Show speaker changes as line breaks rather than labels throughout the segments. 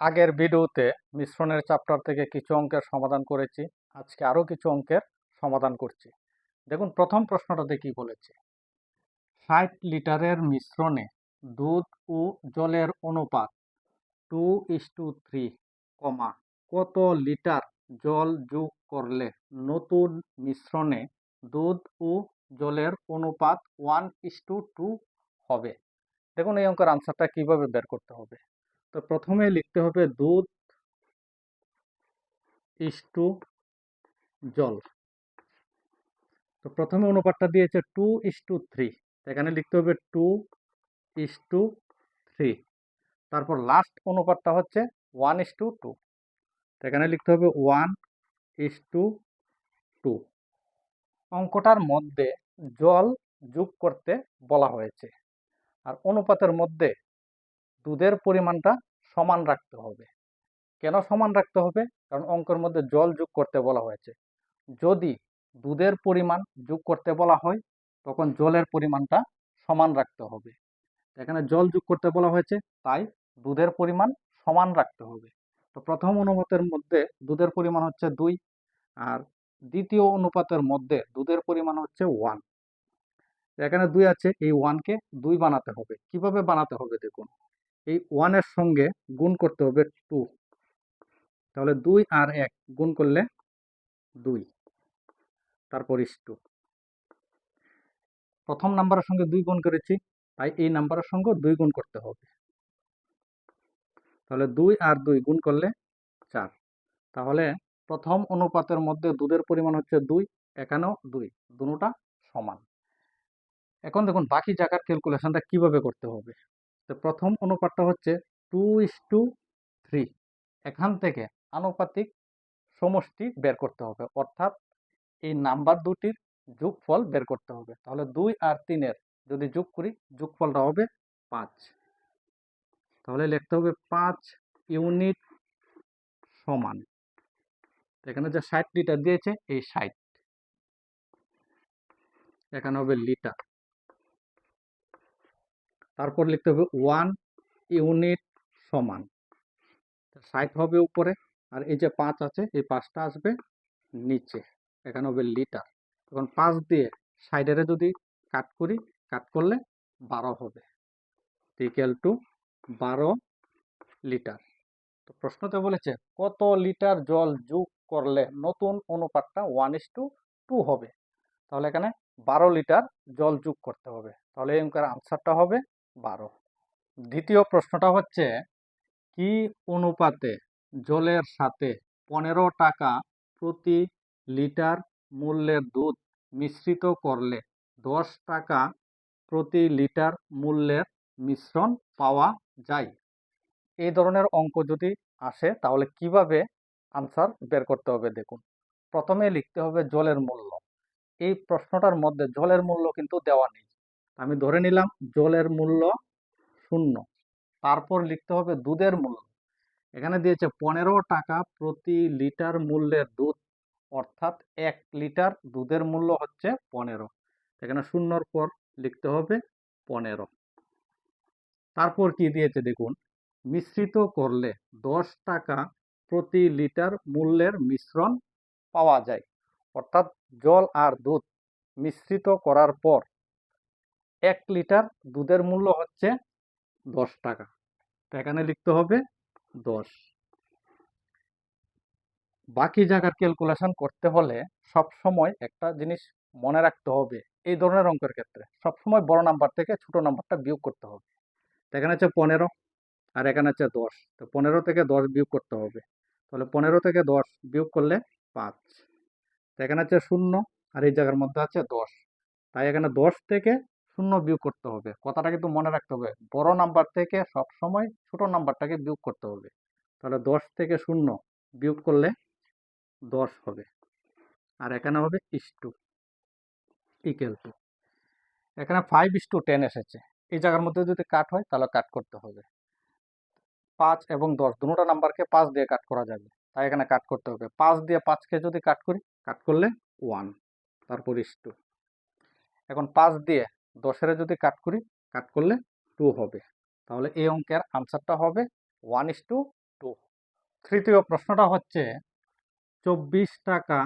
আগের ভিডিওতে মিশ্রণের চ্যাপ্টার থেকে কিছু অঙ্কের সমাধান করেছি। আজকে আরো কিছু অঙ্কের সমাধান করছি। দেখুন প্রথম প্রশ্নটাতে কি বলেছে, 60 লিটারের মিশ্রণে দুধ ও জলের অনুপাত 2:3, কত লিটার জল যোগ করলে নতুন মিশ্রণে দুধ ও জলের অনুপাত 1:2 হবে। দেখুন এই অঙ্কের আনসারটা কিভাবে বের করতে হবে। তো প্রথমে লিখতে হবে দুধ ইস্টু জল। তো প্রথমে অনুপাতটা দিয়েছে 2:3, এখানে লিখতে হবে 2:3। তারপর লাস্ট অনুপাতটা হচ্ছে 1:2, এখানে লিখতে হবে 1:2। অঙ্কটার মধ্যে জল যোগ করতে বলা হয়েছে, আর অনুপাতের মধ্যে দুধের পরিমাণটা সমান রাখতে হবে। কেন সমান রাখতে হবে? কারণ অঙ্কের মধ্যে জল যোগ করতে বলা হয়েছে। যদি দুধের পরিমাণ যোগ করতে বলা হয় তখন জলের পরিমাণটা সমান রাখতে হবে। এখানে জল যোগ করতে বলা হয়েছে, তাই দুধের পরিমাণ সমান রাখতে হবে। তো প্রথম অনুপাতের মধ্যে দুধের পরিমাণ হচ্ছে 2, আর দ্বিতীয় অনুপাতের মধ্যে দুধের পরিমাণ হচ্ছে 1। এখানে 2 আছে, এই 1কে 2 বানাতে হবে। কিভাবে বানাতে হবে দেখুন, এই 1 এর সঙ্গে গুণ করতে হবে 2, তাহলে 2 আর 1 গুণ করলে 2, তারপর ইস্টু প্রথম নাম্বারের সঙ্গে 2 গুণ করেছি, তাই এই নাম্বারের সঙ্গে 2 গুণ করতে হবে। তাহলে 2 আর 2 গুণ করলে 4। তাহলে প্রথম অনুপাতের মধ্যে দুধের পরিমাণ হচ্ছে 2, এখানেও 2, দুটোটা সমান। এখন দেখুন বাকি জায়গার ক্যালকুলেশনটা কিভাবে করতে হবে। তো প্রথম অনুপাতটা হচ্ছে 2:3, এখান থেকে আনুপাতিক সমষ্টি বের করতে হবে, অর্থাৎ এই নাম্বার দুটির যোগফল বের করতে হবে। তাহলে 2 আর 3 এর যদি যোগ করি, যোগফলটা হবে 5। তাহলে লিখতে হবে 5 ইউনিট সমান, এখানে যে 60 লিটার দিয়েছে এই 60, এখানে হবে লিটার। তারপর লিখতে হবে 1 ইউনিট সমান, 60 হবে উপরে, আর এই যে 5 আছে এই 5টা আসবে নিচে, এখানে হবে লিটার। তখন 5 দিয়ে 60 যদি কাট করি, কাট করলে 12 হবে, ইকুয়াল টু 12 লিটার। তো প্রশ্নতে বলেছে কত লিটার জল যোগ করলে নতুন অনুপাতটা 1:2 হবে। তাহলে এখানে 12 লিটার জল যোগ করতে হবে। তাহলে এই অঙ্কের আনসারটা হবে 12। দ্বিতীয় প্রশ্নটা হচ্ছে, কি অনুপাতে জলের সাথে 15 টাকা প্রতি লিটার মূল্যের দুধ মিশ্রিত করলে 10 টাকা প্রতি লিটার মূল্যের মিশ্রণ পাওয়া যায়। এই ধরনের অঙ্ক যদি আসে তাহলে কিভাবে আনসার বের করতে হবে দেখুন। প্রথমে লিখতে হবে জলের মূল্য। এই প্রশ্নটার মধ্যে জলের মূল্য কিন্তু দেওয়া নেই, আমি ধরে নিলাম জলের মূল্য 0। তারপর লিখতে হবে দুধের মূল্য, এখানে দিয়েছে 15 টাকা প্রতি লিটার মূল্যের দুধ, অর্থাৎ 1 লিটার দুধের মূল্য হচ্ছে 15, এখানে 0-র পর লিখতে হবে 15। তারপর কি দিয়েছে দেখুন, মিশ্রিত করলে 10 টাকা প্রতি লিটার মূল্যের মিশ্রণ পাওয়া যায়, অর্থাৎ জল আর দুধ মিশ্রিত করার পর 1 লিটার দুধের মূল্য হচ্ছে 10 টাকা, তো এখানে লিখতে হবে 10। বাকি জায়গার ক্যালকুলেশন করতে হলে সব সময় একটা জিনিস মনে রাখতে হবে, এই ধরনের অঙ্কের ক্ষেত্রে সবসময় বড় নাম্বার থেকে ছোট নাম্বারটা বিয়োগ করতে হবে। এখানে হচ্ছে 15 আর এখানে হচ্ছে 10, তো 15 থেকে 10 বিয়োগ করতে হবে। তাহলে 15 থেকে 10 বিয়োগ করলে 5, তো এখানে হচ্ছে 0 আর এই জায়গার মধ্যে আছে 10, তাই এখানে 10 থেকে 0 বিয়োগ করতে হবে। কথাটা কিন্তু মনে রাখতে হবে, বড় নাম্বার থেকে সবসময় ছোট নাম্বারটাকে বিয়োগ করতে হবে। তাহলে 10 থেকে 0 বিয়োগ করলে 10 হবে, আর এখানে হবে ইস্টু ইকুয়াল টু, এখানে 5:10 এসেছে, এই জায়গার মধ্যে যদি কাট হয় তাহলে কাট করতে হবে। 5 এবং 10 দুটো নাম্বারকে 5 দিয়ে কাট করা যাবে, তাই এখানে কাট করতে হবে। 5 দিয়ে 5কে যদি কাট করি, কাট করলে 1, তারপর ইস্টু। এখন 5 দিয়ে 10-এর যদি কাট করি, কাট করলে 2 হবে। তাহলে এই অঙ্কের আনসারটা হবে 1:2। টু। তৃতীয় প্রশ্নটা হচ্ছে 24 টাকা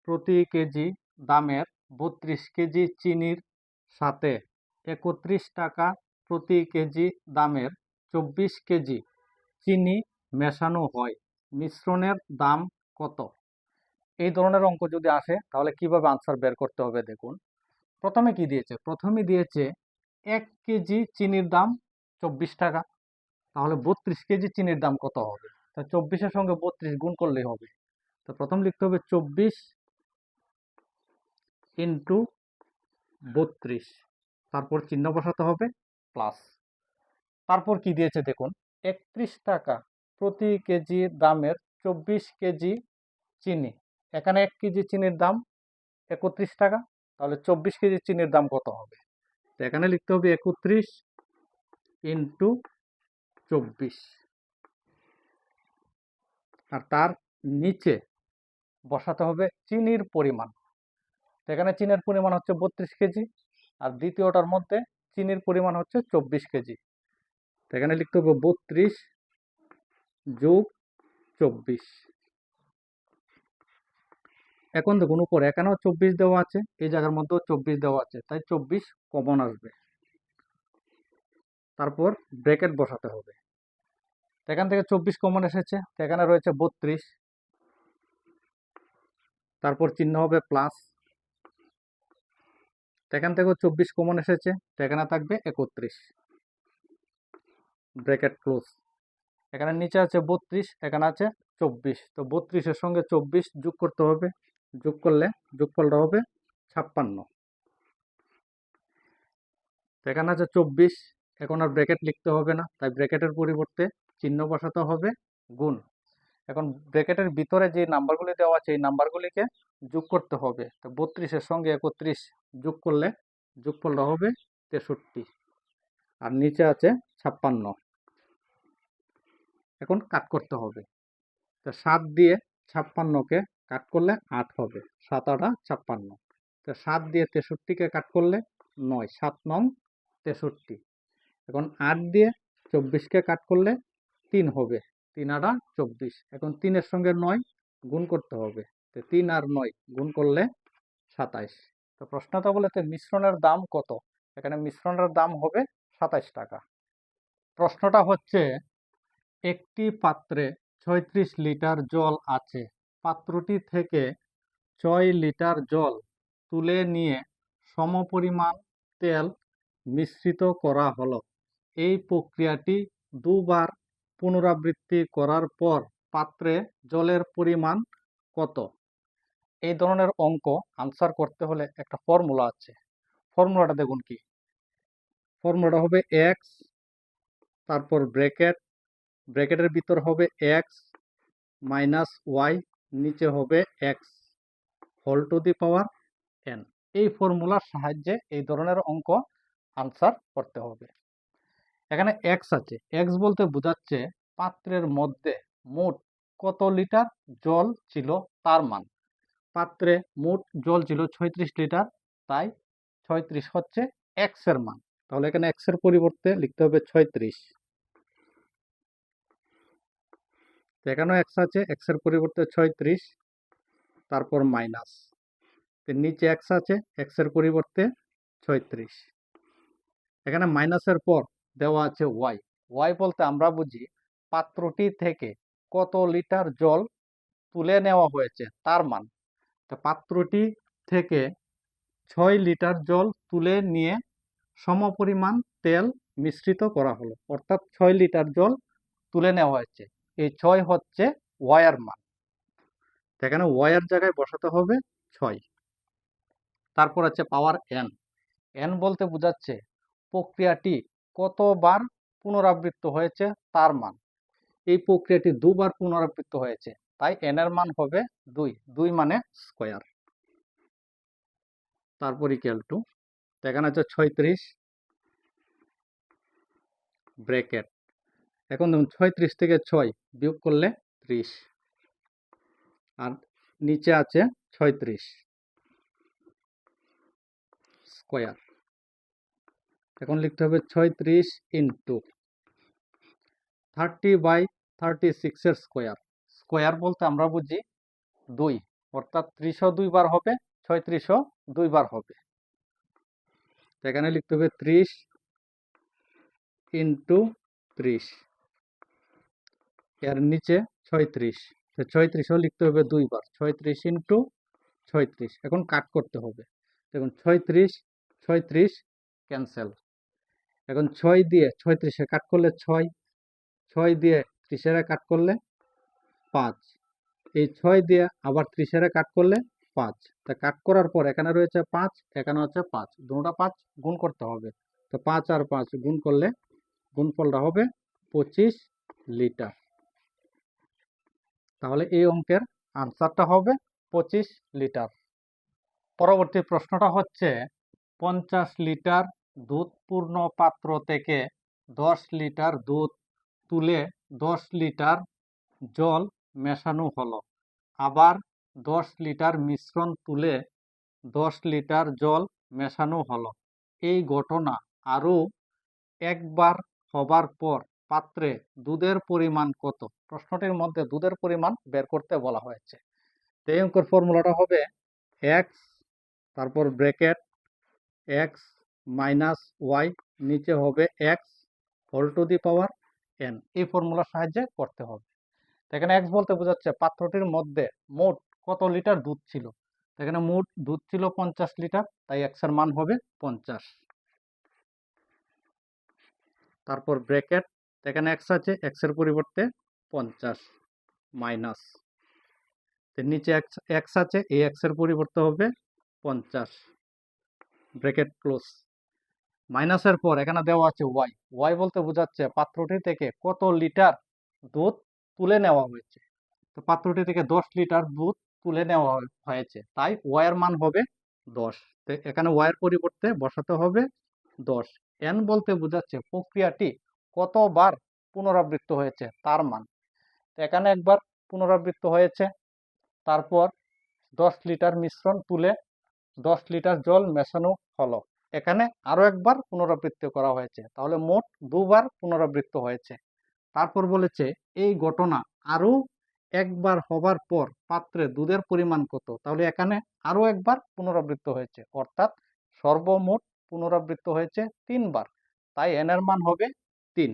প্রতি কেজি দামের 32 কেজি চিনির সাথে 31 টাকা প্রতি কেজি দামের 24 কেজি চিনি মেশানো হয়, মিশ্রণের দাম কত? এই ধরনের অঙ্ক যদি আসে তাহলে কিভাবে আনসার বের করতে হবে দেখুন। প্রথমে কি দিয়েছে? প্রথমে দিয়েছে 1 কেজি চিনির দাম 24 টাকা, তাহলে 32 কেজি চিনির দাম কত হবে? তা 24-এর সঙ্গে 32 গুণ করলেই হবে। তো প্রথম লিখতে হবে 24 ইন্টু 32, তারপর চিহ্ন বসাতে হবে প্লাস। তারপর কি দিয়েছে দেখুন, 31 টাকা প্রতি কেজি দামের 24 কেজি চিনি। এখানে 1 কেজি চিনির দাম 31 টাকা, তাহলে 24 কেজি চিনির দাম কত হবে? তো এখানে লিখতে হবে 31 ইন্টু 24, আর তার নিচে বসাতে হবে চিনির পরিমাণ। তো এখানে চিনির পরিমাণ হচ্ছে 32 কেজি, আর দ্বিতীয়টার মধ্যে চিনির পরিমাণ হচ্ছে 24 কেজি। তো এখানে লিখতে হবে 32 যোগ 24। এখন দেখুন উপরে এখানেও 24 দেওয়া আছে, এই জায়গার মধ্যেও 24 দেওয়া আছে, তাই 24 কমন আসবে। তারপর ব্র্যাকেট বসাতে হবে। এখান থেকে 24 কমন এসেছে, এখানে রয়েছে 32, তারপর চিহ্ন হবে প্লাস। এখান থেকেও 24 কমন এসেছে, এখানে থাকবে 31, ব্র্যাকেট ক্লোজ। এখানে নিচে আছে 32, এখানে আছে 24, তো 32-এর সঙ্গে 24 যোগ করতে হবে, যোগ করলে যোগফলটা হবে 56। এখানে আছে 24, এখন আর ব্র্যাকেট লিখতে হবে না, তাই ব্র্যাকেটের পরিবর্তে চিহ্ন বসাতে হবে গুণ। এখন ব্র্যাকেটের ভিতরে যে নাম্বারগুলি দেওয়া আছে এই নাম্বারগুলিকে যোগ করতে হবে। তো 32-এর সঙ্গে 31 যোগ করলে যোগফলটা হবে 63, আর নিচে আছে 56। এখন কাট করতে হবে। তো 7 দিয়ে 56-কে কাট করলে 8 হবে, 7 8 56। তো 7 দিয়ে 63-কে কাট করলে 9, 7 9 63। এখন 8 দিয়ে 24-কে কাট করলে 3 হবে, 3 8 24। এখন 3-এর সঙ্গে 9 গুণ করতে হবে, তো 3 আর 9 গুণ করলে 27। তো প্রশ্নটা বলেছে মিশ্রণের দাম কত? এখানে মিশ্রণের দাম হবে 27 টাকা। প্রশ্নটা হচ্ছে একটি পাত্রে 36 লিটার জল আছে, পাত্রটি থেকে 6 লিটার জল তুলে নিয়ে সমপরিমাণ তেল মিশ্রিত করা হলো। এই প্রক্রিয়াটি দুবার পুনরাবৃত্তি করার পর পাত্রে জলের পরিমাণ কত? এই ধরনের অঙ্ক আনসার করতে হলে একটা ফর্মুলা আছে। ফর্মুলাটা দেখুন কি, ফর্মুলাটা হবে এক্স, তারপর ব্র্যাকেট, ব্র্যাকেটের ভিতর হবে এক্স মাইনাস ওয়াই, নিচে হবে X whole to the power N. এই ফর্মুলার সাহায্যে এই ধরনের অঙ্ক আনসার করতে হবে। এখানে এক্স আছে, এক্স বলতে বোঝাচ্ছে পাত্রের মধ্যে মোট কত লিটার জল ছিল তার মান। পাত্রে মোট জল ছিল 36 লিটার, তাই 36 হচ্ছে এক্স এর মান। তাহলে এখানে এক্স এর পরিবর্তে লিখতে হবে 36। এখানেও এক্স আছে, এক্স এর পরিবর্তে 36, তারপর মাইনাস। নিচে এক্স আছে, এক্স এর পরিবর্তে 36। এখানে মাইনাসের পর দেওয়া আছে ওয়াই। ওয়াই বলতে আমরা বুঝি পাত্রটি থেকে কত লিটার জল তুলে নেওয়া হয়েছে তার মান। তো পাত্রটি থেকে 6 লিটার জল তুলে নিয়ে সমপরিমাণ তেল মিশ্রিত করা হলো, অর্থাৎ 6 লিটার জল তুলে নেওয়া হয়েছে। এই 6 হচ্ছে ওয়াইয়ের মান, এখানে ওয়াইয়ের জায়গায় বসাতে হবে 6। তারপর আছে পাওয়ার এন। এন বলতে বোঝাচ্ছে প্রক্রিয়াটি কতবার পুনরাবৃত্ত হয়েছে তার মান। এই প্রক্রিয়াটি দুবার পুনরাবৃত্ত হয়েছে, তাই এন এর মান হবে 2, 2 মানে স্কয়ার। তারপর ইকুয়াল টু, এখানে আছে 36 ব্র্যাকেট। এখন দেখুন 36 থেকে 6 বিয়োগ করলে 30, আর নিচে আছে 36 স্কয়ার। এখন লিখতে হবে 36 ইন্টু 30/6 36 এর স্কোয়ার। স্কোয়ার বলতে আমরা বুঝি 2, অর্থাৎ 30ও 2 বার হবে, 36ও 2 বার হবে। তো এখানে লিখতে হবে 30 ইন্টু 30, এর নিচে 36, তো 36ও লিখতে হবে 2 বার, 36 ইন্টু 36। এখন কাট করতে হবে। দেখুন 36 36 ক্যান্সেল। এখন 6 দিয়ে 36 কাট করলে 6, 6 দিয়ে 30 কাট করলে 5, এই 6 দিয়ে আবার 30 কাট করলে 5। তা কাট করার পর এখানে রয়েছে 5, এখানে হচ্ছে 5, দুটোটা 5 গুণ করতে হবে। তো 5 আর 5 গুণ করলে গুণফলটা হবে 25 লিটার। তাহলে এই অঙ্কের আনসারটা হবে 25 লিটার। পরবর্তী প্রশ্নটা হচ্ছে 50 লিটার দুধপূর্ণ পাত্র থেকে 10 লিটার দুধ তুলে 10 লিটার জল মেশানো হলো। আবার 10 লিটার মিশ্রণ তুলে 10 লিটার জল মেশানো হলো। এই ঘটনা আরও একবার হবার পর পাত্রে দুধের পরিমাণ কত? প্রশ্নটির মধ্যে দুধের পরিমাণ বের করতে বলা হয়েছে। তো এই অঙ্কের ফর্মুলাটা হবে এক্স, তারপর ব্র্যাকেট এক্স মাইনাস ওয়াই, নিচে হবে X whole to the power N. এই ফর্মুলার সাহায্যে করতে হবে। এখানে এক্স বলতে বোঝাচ্ছে পাত্রটির মধ্যে মোট কত লিটার দুধ ছিল। এখানে মোট দুধ ছিল 50 লিটার, তাই এক্স এর মান হবে 50। তারপর ব্র্যাকেট, এখানে এক্স আছে, এক্স এর পরিবর্তে 50 মাইনাস, নিচে এক্স আছে, এই এক্স এর পরিবর্তে হবে 50, ব্র্যাকেট ক্লোজ। মাইনাসের পর এখানে দেওয়া আছে ওয়াই। ওয়াই বলতে বোঝাচ্ছে পাত্রটি থেকে কত লিটার দুধ তুলে নেওয়া হয়েছে। তো পাত্রটি থেকে 10 লিটার দুধ তুলে নেওয়া হয়েছে, তাই ওয়াই এর মান হবে 10। তো এখানে ওয়াই এর পরিবর্তে বসাতে হবে 10। এন বলতে বোঝাচ্ছে প্রক্রিয়াটি কতবার পুনরাবৃত্ত হয়েছে তার মান। তো এখানে একবার পুনরাবৃত্ত হয়েছে, তারপর 10 লিটার মিশ্রণ তুলে 10 লিটার জল মেশানো হলো। এখানে আরো একবার পুনরাবৃত্তি করা হয়েছে, তাহলে মোট দুবার পুনরাবৃত্ত হয়েছে। তারপর বলেছে এই ঘটনা আরো একবার হবার পর পাত্রে দুধের পরিমাণ কত? তাহলে এখানে আরো একবার পুনরাবৃত্ত হয়েছে, অর্থাৎ সর্বমোট পুনরাবৃত্ত হয়েছে 3 বার, তাই এন এর মান হবে 3।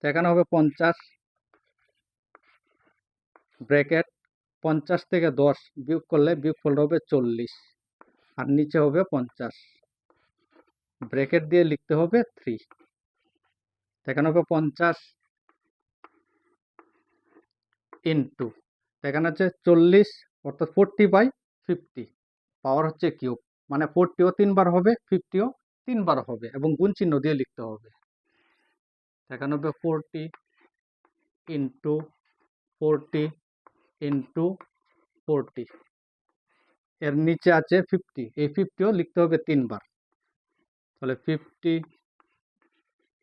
এখানে হবে 50 ব্র্যাকেট 50 থেকে 10 বিয়োগ করলে বিয়োগফলটা হবে 40, আর নিচে হবে 50, ব্র্যাকেট দিয়ে লিখতে হবে 3। এখানে হবে 50 ইন্টু, এখানে হচ্ছে 40, অর্থাৎ 40/50, পাওয়ার হচ্ছে কিউব, মানে 40ও 3 বার হবে, 50ও 3 বার হবে, এবং গুণ চিহ্ন দিয়ে লিখতে হবে। এখানে হবে 40 ইন্টু 40 ইন্টু 40, এর নিচে আছে 50, এই 50ও লিখতে হবে 3 বার, তাহলে 50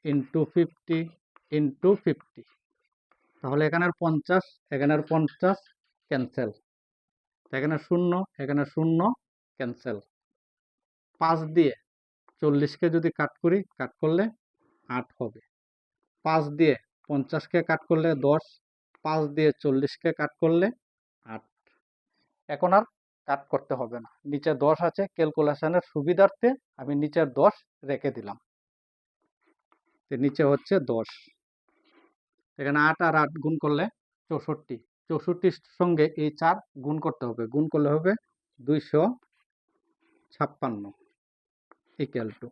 ইন্টু 50 ইন্টু 50। তাহলে এখানের 50, এখানের 50 ক্যান্সেল, এখানে 0, এখানে 0 ক্যান্সেল। 5 দিয়ে 40কে যদি কাট করি, কাট করলে 8 হবে। 5 দিয়ে 50কে কাট করলে 10, 5 দিয়ে 40কে কাট করলে 8। এখন আর কাট করতে হবে না, নিচে 10 আছে, ক্যালকুলেশনের সুবিধার্থে আমি নিচের 10 রেখে দিলাম। নিচে হচ্ছে 10, এখানে 8 আর 8 গুণ করলে 64, 64 সঙ্গে এই 4 গুণ করতে হবে, গুণ করলে হবে 256 ইকুয়াল টু।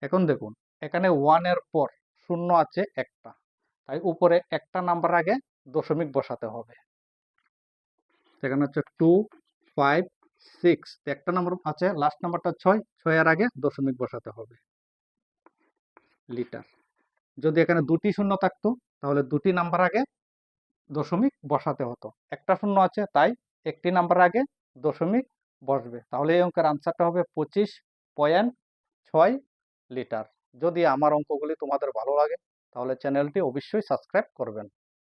এখন দেখুন এখানে 1 এর পর 0 আছে একটা, তাই উপরে একটা নাম্বার আগে দশমিক বসাতে হবে। এখানে হচ্ছে 2 5 6, একটা নাম্বার আছে, লাস্ট নাম্বারটা 6, 6 এর আগে দশমিক বসাতে হবে, লিটার। যদি এখানে দুটি শূন্য থাকতো তাহলে দুটি নাম্বার আগে দশমিক বসাতে হতো, একটা শূন্য আছে তাই একটি নাম্বার আগে দশমিক বসবে। তাহলে এই অঙ্কের আনসারটা হবে 25.6 লিটার। যদি আমার অঙ্কগুলি তোমাদের ভালো লাগে তাহলে চ্যানেলটি অবশ্যই সাবস্ক্রাইব করবেন।